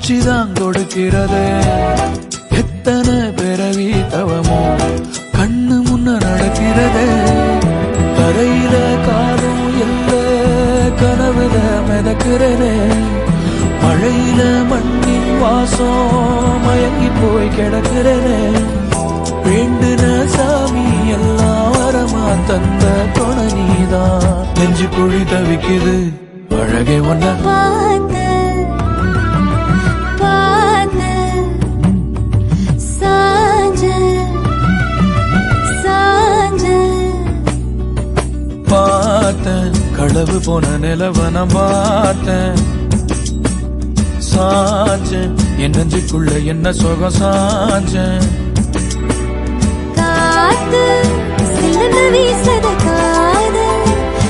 உச்சிதான் கொடுக்கிறது. எத்தனை பிறவி தவமோ கண்ணு முன்ன நடக்கிறது. கரையில காலும் இல்ல கனவுல மிதக்கிறனே. மழையில மண்ணின் வாசம் மயங்கி போய் கிடக்கிறனே. வேண்டுன சாமி எல்லாம் வரமா தந்த துணை நீதான். நெஞ்சு குழி தவிக்குது அழகே ஒன்ன பார்த்தேன். களவு போன நிலவன பார்த்தேன். சாஞ்சேன் என் நெஞ்சுக்குள்ள என்ன சுகம் சாஞ்சேன். காத்து சிலந்து வீசத